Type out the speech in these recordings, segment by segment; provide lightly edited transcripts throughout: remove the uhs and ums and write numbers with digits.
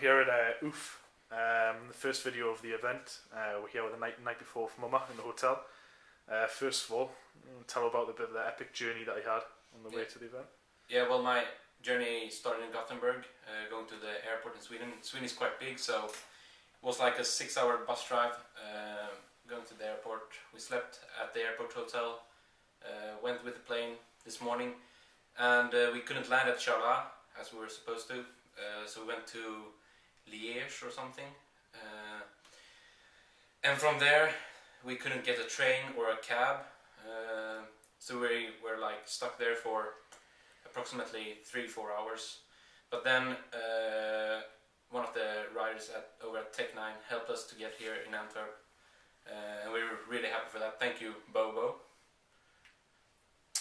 here at OOF, the first video of the event. We're here with the night before with Mumma in the hotel. First of all, tell about the bit of the epic journey that I had on the way to the event. Yeah, well, my journey started in Gothenburg, going to the airport in Sweden. Sweden is quite big, so it was like a 6-hour bus drive going to the airport. We slept at the airport hotel, went with the plane this morning, and we couldn't land at Charleroi as we were supposed to, so we went to Liège or something, and from there we couldn't get a train or a cab, so we were like stuck there for approximately 3-4 hours. But then one of the riders over at Tech9 helped us to get here in Antwerp, and we were really happy for that. Thank you, Bobo.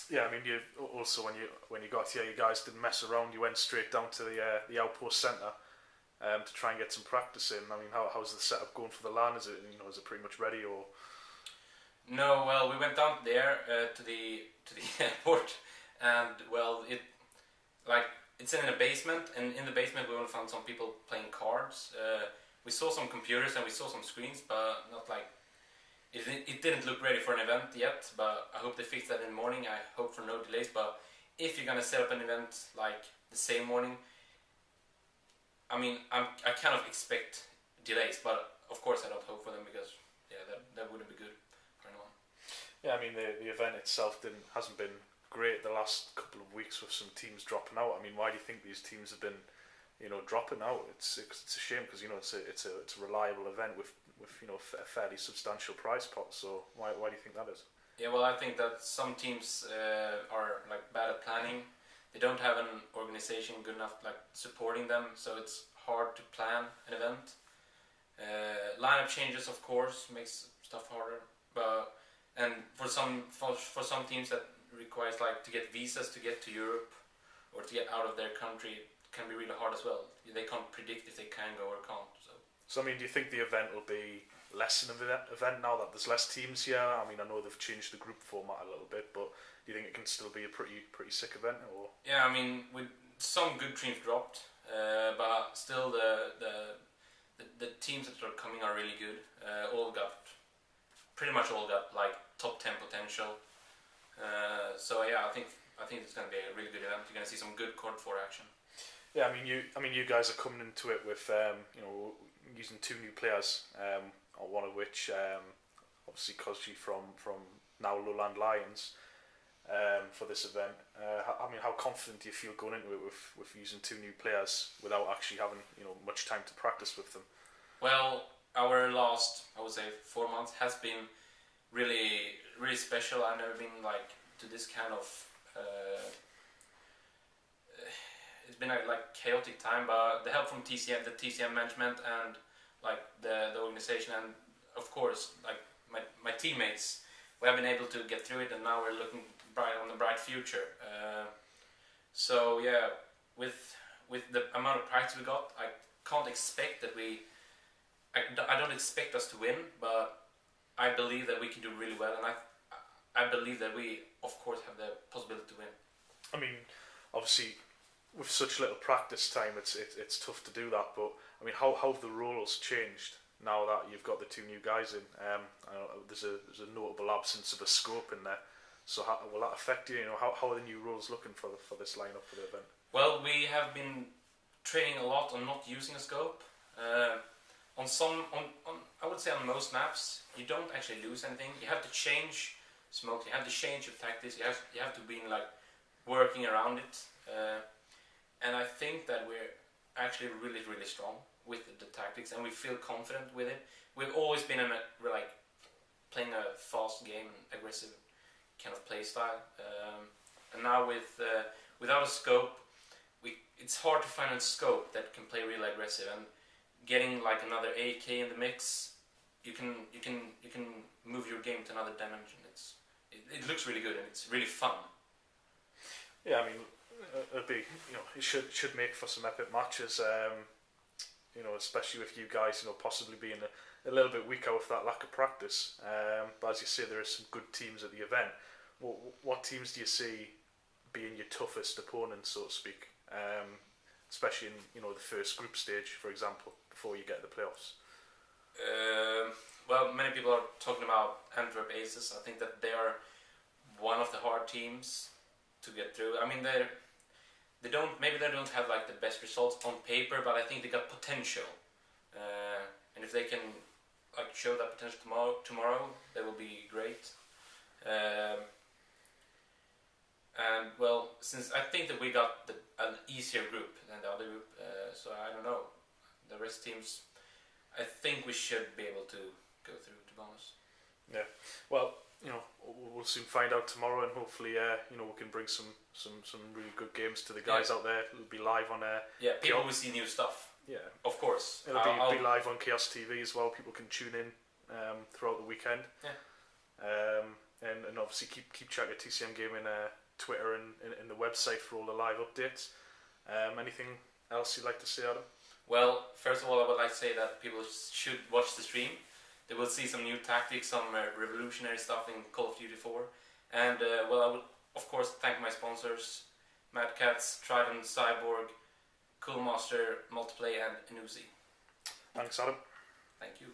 Yeah, I mean, you also when you got here, you guys didn't mess around. You went straight down to the Outpost centre to try and get some practice in. I mean, how's the setup going for the LAN? Is it pretty much ready or? No, well, we went down there to the airport, and well, it's in a basement, and in the basement we only found some people playing cards. We saw some computers and we saw some screens, but not like it didn't look ready for an event yet. But I hope they fix that in the morning. I hope for no delays. But if you're gonna set up an event like the same morning, I mean, I kind of expect delays, but of course I don't hope for them, because yeah, that wouldn't be good for anyone. Yeah, I mean, the event itself hasn't been great the last couple of weeks with some teams dropping out. I mean, why do you think these teams have been, dropping out? It's a shame, because it's a reliable event with a fairly substantial prize pot. So why do you think that is? Yeah, well, I think that some teams are like bad at planning. They don't have an organization good enough like supporting them, so it's hard to plan an event. Lineup changes, of course, makes stuff harder. And for some teams that requires like to get visas to get to Europe or to get out of their country, it can be really hard as well. They can't predict if they can go or can't. So I mean, do you think the event will be less of an event now that there's less teams here? I mean, I know they've changed the group format a little bit, but do you think it can still be a pretty sick event? Or? Yeah, I mean, with some good teams dropped, but still the teams that are coming are really good. Pretty much all got like top 10 potential. So yeah, I think it's going to be a really good event. You're going to see some good Cord 4 action. Yeah, I mean, you guys are coming into it with using 2 new players, one of which obviously Kozji from now Lowland Lions for this event. I mean, how confident do you feel going into it with using 2 new players without actually having much time to practice with them? Well, our last, I would say, 4 months has been really, really special. I've never been like to this kind of it's been a like chaotic time, but the help from the TCM management, and like the organization, and of course like my teammates, we have been able to get through it, and now we're looking on the bright future. So yeah, with the amount of practice we got, I can't expect that I don't expect us to win, but I believe that we can do really well, and I believe that we, of course, have the possibility to win. I mean, obviously, with such little practice time, it's tough to do that. But I mean, how have the roles changed now that you've got the 2 new guys in? I know there's a notable absence of a scope in there. So how will that affect you? How are the new roles looking for this lineup for the event? Well, we have been training a lot on not using a scope. I would say on most maps, you don't actually lose anything. You have to change smoke. You have to change your tactics. You have to be like working around it. And I think that we're actually really, really strong with the tactics, and we feel confident with it. We've always been like playing a fast game, aggressive kind of play style. And now without a scope, it's hard to find a scope that can play really aggressive, and getting like another AK in the mix, you can move your game to another dimension. It looks really good, and it's really fun. Yeah, I mean, it'll be it should make for some epic matches. Especially with you guys possibly being a little bit weaker with that lack of practice. But as you say, there are some good teams at the event. What teams do you see being your toughest opponents, so to speak? especially in the first group stage, for example, before you get to the playoffs? Well, many people are talking about Antwerp Aces. I think that they are one of the hard teams to get through. I mean, they don't have like the best results on paper, but I think they got potential. And if they can like show that potential tomorrow, they will be great. And well, since I think that we got an easier group than the other group, so I don't know. The rest teams, I think we should be able to go through, to be honest. Yeah. Well, we'll soon find out tomorrow, and hopefully, we can bring some really good games to the guys out there. It'll be live on people will see new stuff. Yeah, of course. It'll be live on Chaos TV as well. People can tune in throughout the weekend. Yeah. And obviously keep track of TCM Gaming Twitter and the website for all the live updates. Anything else you'd like to say, Adam? Well, first of all, I would like to say that people should watch the stream. They will see some new tactics, some revolutionary stuff in Call of Duty 4. And, I would, of course, thank my sponsors, Mad Cats, Trident, Cyborg, Coolmaster, Multiplay, and Inuzi. Thanks, Adam. Thank you.